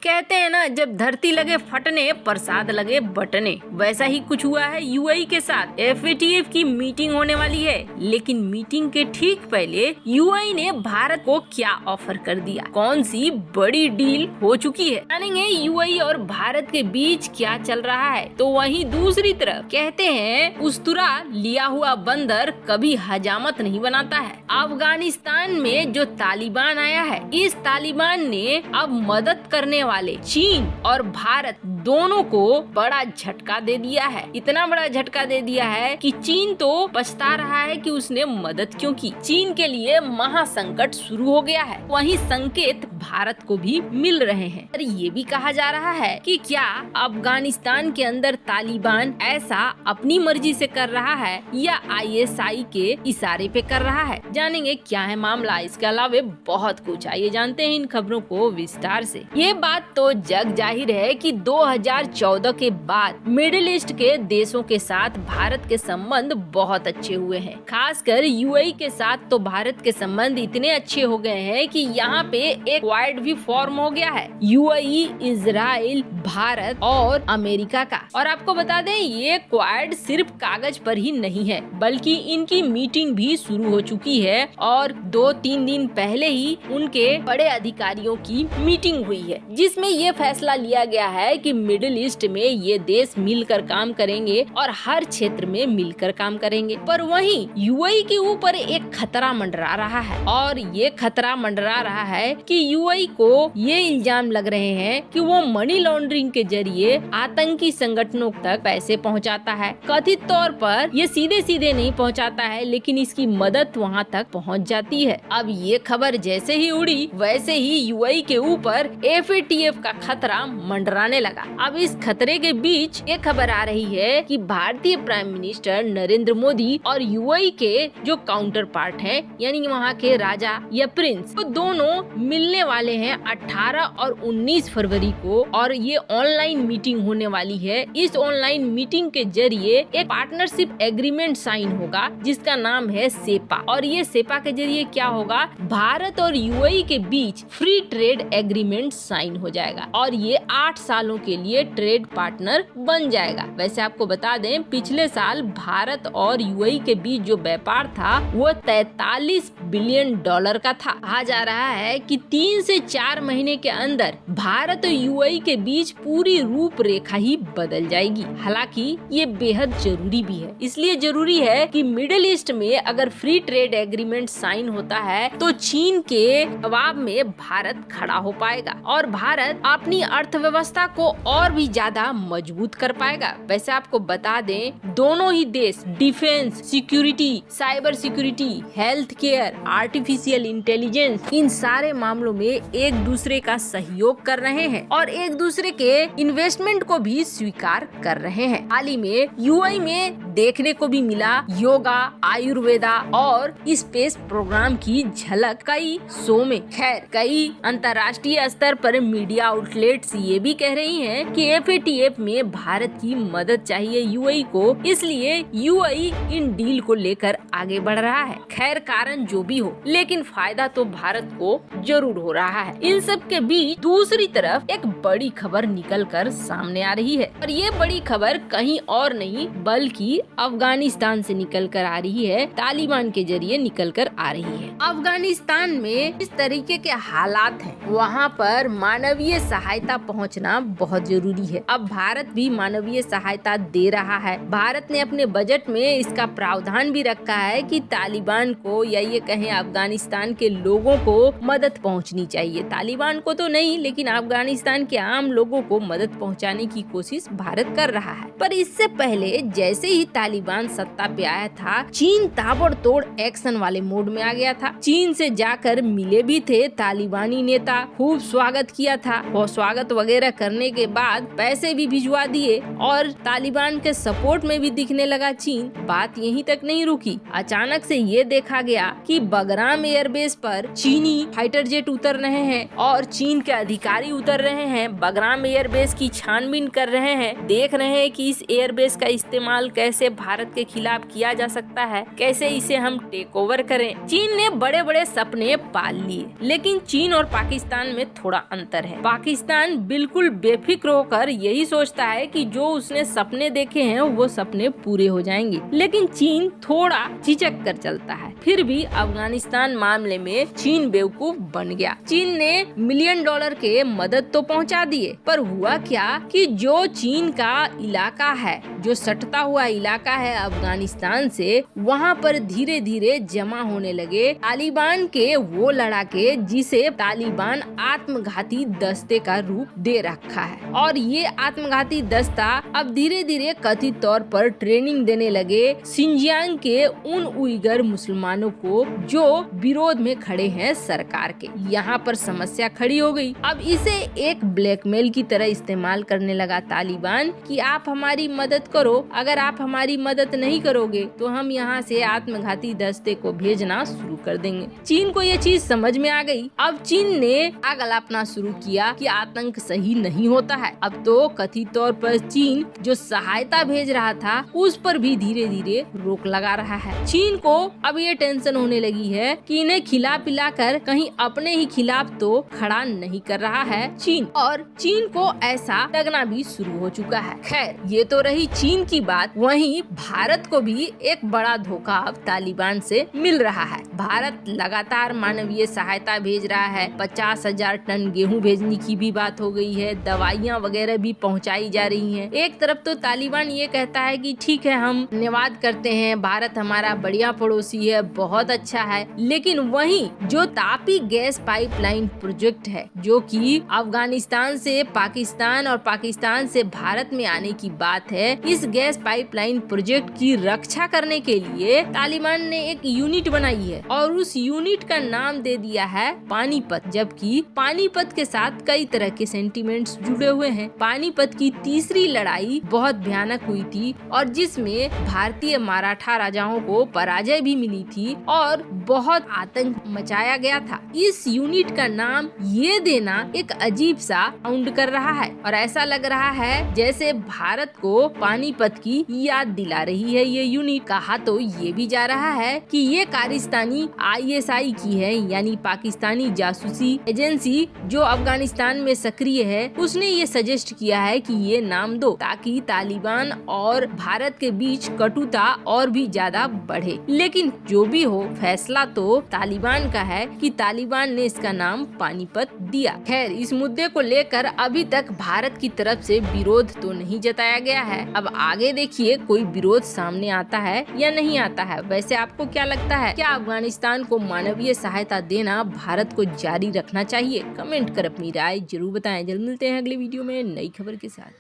कहते हैं ना, जब धरती लगे फटने प्रसाद लगे बटने। वैसा ही कुछ हुआ है यूएई के साथ। एफएटीएफ की मीटिंग होने वाली है, लेकिन मीटिंग के ठीक पहले यूएई ने भारत को क्या ऑफर कर दिया, कौन सी बड़ी डील हो चुकी है, जानेंगे यूएई और भारत के बीच क्या चल रहा है। तो वहीं दूसरी तरफ कहते हैं उस्तरा लिया हुआ बंदर कभी हजामत नहीं बनाता है। अफगानिस्तान में जो तालिबान आया है, इस तालिबान ने अब मदद करने वाले चीन और भारत दोनों को बड़ा झटका दे दिया है। इतना बड़ा झटका दे दिया है कि चीन तो पछता रहा है कि उसने मदद क्यों की। चीन के लिए महासंकट शुरू हो गया है। वहीं संकेत भारत को भी मिल रहे हैं। और ये भी कहा जा रहा है कि क्या अफगानिस्तान के अंदर तालिबान ऐसा अपनी मर्जी से कर रहा है या आईएसआई के इशारे पे कर रहा है। जानेंगे क्या है मामला। इसके अलावा बहुत कुछ, आइए जानते हैं इन खबरों को विस्तार से। ये बात तो जग जाहिर है कि 2014 के बाद मिडिल ईस्ट के देशों के साथ भारत के संबंध बहुत अच्छे हुए हैं। खासकर यूएई के साथ तो भारत के संबंध इतने अच्छे हो गए हैं कि यहाँ पे एक क्वाड भी फॉर्म हो गया है, यूएई, इजराइल, भारत और अमेरिका का। और आपको बता दें, ये क्वाड सिर्फ कागज पर ही नहीं है, बल्कि इनकी मीटिंग भी शुरू हो चुकी है और 2-3 दिन पहले ही उनके बड़े अधिकारियों की मीटिंग हुई है, जिसमें ये फैसला लिया गया है कि मिडिल ईस्ट में ये देश मिलकर काम करेंगे और हर क्षेत्र में मिलकर काम करेंगे। पर वहीं यूएई के ऊपर एक खतरा मंडरा रहा है, और ये खतरा मंडरा रहा है कि यूएई को ये इल्जाम लग रहे हैं कि वो मनी लॉन्ड्रिंग के जरिए आतंकी संगठनों तक पैसे पहुंचाता है। कथित तौर पर ये सीधे सीधे नहीं पहुंचाता है, लेकिन इसकी मदद वहां तक पहुंच जाती है। अब ये खबर जैसे ही उड़ी, वैसे ही यूएई के ऊपर एफएटीएफ का खतरा मंडराने लगा। अब इस खतरे के बीच ये खबर आ रही है कि भारतीय प्राइम मिनिस्टर नरेंद्र मोदी और यूएई के जो काउंटर पार्ट है, यानी वहाँ के राजा या प्रिंस, वो दोनों मिलने वाले हैं 18 और 19 फरवरी को, और ये ऑनलाइन मीटिंग होने वाली है। इस ऑनलाइन मीटिंग के जरिए एक पार्टनरशिप एग्रीमेंट साइन होगा, जिसका नाम है सेपा। और ये सेपा के जरिए क्या होगा, भारत और यूएई के बीच फ्री ट्रेड एग्रीमेंट साइन हो जाएगा और ये 8 सालों के लिए ट्रेड पार्टनर बन जाएगा। वैसे आपको बता दें, पिछले साल भारत और यूएई के बीच जो व्यापार था वो 43 बिलियन डॉलर का था। कहा जा रहा है कि 3 से 4 महीने के अंदर भारत और यूएई के बीच पूरी रूपरेखा ही बदल जाएगी। हालांकि ये बेहद जरूरी भी है। इसलिए जरूरी है कि मिडिल ईस्ट में अगर फ्री ट्रेड एग्रीमेंट साइन होता है तो चीन के दबाव में भारत खड़ा हो पाएगा और भारत अपनी अर्थव्यवस्था को और भी ज्यादा मजबूत कर पाएगा। वैसे आपको बता दें, दोनों ही देश defence, security, cyber security, health care, artificial intelligence, इन सारे मामलों में एक दूसरे का सहयोग कर रहे हैं और एक दूसरे के इन्वेस्टमेंट को भी स्वीकार कर रहे हैं। हाल ही में यूएई में देखने को भी मिला योगा, आयुर्वेदा और स्पेस प्रोग्राम की झलक कई शो में। खैर, कई अंतर्राष्ट्रीय स्तर पर मीडिया आउटलेट्स ये भी कह रही हैं कि एफएटीएफ में भारत की मदद चाहिए यूएई को, इसलिए यूएई इन डील को लेकर आगे बढ़ रहा है। खैर, कारण जो भी हो, लेकिन फायदा तो भारत को जरूर हो रहा है। इन सब के बीच दूसरी तरफ एक बड़ी खबर निकल कर सामने आ रही है, और ये बड़ी खबर कहीं और नहीं बल्कि अफगानिस्तान से निकल कर आ रही है, तालिबान के जरिए निकल कर आ रही है। अफगानिस्तान में इस तरीके के हालात हैं, वहाँ पर मानवीय सहायता पहुँचना बहुत जरूरी है। अब भारत भी मानवीय सहायता दे रहा है। भारत ने अपने बजट में इसका प्रावधान भी रखा है कि तालिबान को, या ये कहें अफगानिस्तान के लोगों को मदद पहुंचनी चाहिए। तालिबान को तो नहीं, लेकिन अफगानिस्तान के आम लोगों को मदद पहुंचाने की कोशिश भारत कर रहा है। पर इससे पहले जैसे ही तालिबान सत्ता पे आया था, चीन ताबड़तोड़ एक्शन वाले मोड में आ गया था। चीन से जाकर मिले भी थे तालिबानी नेता, खूब स्वागत किया था, वो स्वागत वगैरह करने के बाद पैसे भी भिजवा दिए और तालिबान के सपोर्ट में भी दिखने लगा चीन। बात यहीं तक नहीं रुकी, अचानक से ये देखा गया कि बगराम एयरबेस पर चीनी फाइटर जेट उतर रहे हैं और चीन के अधिकारी उतर रहे हैं, बगराम एयरबेस की छानबीन कर रहे हैं, देख रहे हैं कि इस एयरबेस का इस्तेमाल कैसे भारत के खिलाफ किया जा सकता है, कैसे इसे हम टेक ओवर करें। चीन ने बड़े बड़े सपने पाल लिए, लेकिन चीन और पाकिस्तान में थोड़ा अंतर है। पाकिस्तान बिल्कुल बेफिक्र होकर यही सोचता है कि जो उसने सपने देखे हैं वो सपने पूरे हो जाएंगे, लेकिन चीन थोड़ा झिझक कर चलता है। फिर भी अफगानिस्तान मामले में चीन बेवकूफ बन गया। चीन ने $1 मिलियन के मदद तो पहुंचा दिए, पर हुआ क्या कि जो चीन का इलाका है, जो सटता हुआ इलाका है अफगानिस्तान से, वहां पर धीरे धीरे जमा होने लगे तालिबान के वो लड़ाके जिसे तालिबान आत्मघाती दस्ते का रूप दे रखा है। और ये आत्मघाती दस्ता अब धीरे धीरे कथित तौर पर ट्रेनिंग देने लगे सिंजियांग के उन उइगर मुसलमानों को जो विरोध में खड़े हैं सरकार के। यहाँ पर समस्या खड़ी हो गई। अब इसे एक ब्लैकमेल की तरह इस्तेमाल करने लगा तालिबान कि आप हमारी मदद करो, अगर आप हमारी मदद नहीं करोगे तो हम यहाँ से आत्मघाती दस्ते को भेजना शुरू कर देंगे। चीन को ये चीज समझ में आ गई। अब चीन ने आग अलापना शुरू किया कि आतंक सही नहीं होता है। अब तो कथित तौर पर चीन जो सहायता भेज रहा था उस पर भी धीरे धीरे रोक लगा रहा है। चीन को अब ये टेंशन होने लगी है कि इन्हें खिला पिला कर कहीं अपने ही खिलाफ तो खड़ा नहीं कर रहा है चीन, और चीन को ऐसा लगना भी शुरू हो चुका है। खैर, ये तो रही चीन की बात। वहीं भारत को भी एक बड़ा धोखा अब तालिबान से मिल रहा है। भारत लगातार मानवीय सहायता भेज रहा है। 50,000 टन गेहूं भेजने की भी बात हो गई है, दवाइयाँ वगैरह भी पहुँचाई जा रही है। एक तरफ तो तालिबान ये कहता है कि ठीक है, हम धन्यवाद करते हैं, भारत हमारा बढ़िया पड़ोसी है, बहुत अच्छा है, लेकिन वहीं जो तापी गैस पाइपलाइन प्रोजेक्ट है जो कि अफगानिस्तान से पाकिस्तान और पाकिस्तान से भारत में आने की बात है, इस गैस पाइपलाइन प्रोजेक्ट की रक्षा करने के लिए तालिबान ने एक यूनिट बनाई है और उस यूनिट का नाम दे दिया है पानीपत। जबकि पानीपत के साथ कई तरह के सेंटिमेंट्स जुड़े हुए हैं। पानीपत की तीसरी लड़ाई बहुत भयानक हुई थी और जिसमें भारतीय मराठा राजाओं को पराजय भी मिली थी और बहुत आतंक मचाया गया था। इस यूनिट का नाम ये देना एक अजीब सा साउंड कर रहा है और ऐसा लग रहा है जैसे भारत को पानीपत की याद दिला रही है ये यूनिट। कहा तो ये भी जा रहा है कि ये कारिस्तानी ISI की है, यानी पाकिस्तानी जासूसी एजेंसी जो अफगानिस्तान में सक्रिय है, उसने ये सजेस्ट किया है कि ये नाम दो ताकि तालिबान और भारत के बीच कटुता और भी ज्यादा बढ़े। लेकिन जो भी हो, फैसला तो तालिबान का है कि तालिबान ने इसका नाम पानीपत दिया। खैर, इस मुद्दे को लेकर अभी तक भारत की तरफ से विरोध तो नहीं जताया गया है। अब आगे देखिए कोई विरोध सामने आता है या नहीं आता है। वैसे आपको क्या लगता है, क्या अफगानिस्तान को मानवीय सहायता देना भारत को जारी रखना चाहिए? कमेंट कर अपनी राय जरूर बताएं। जल्द मिलते हैं अगले वीडियो में नई खबर के साथ।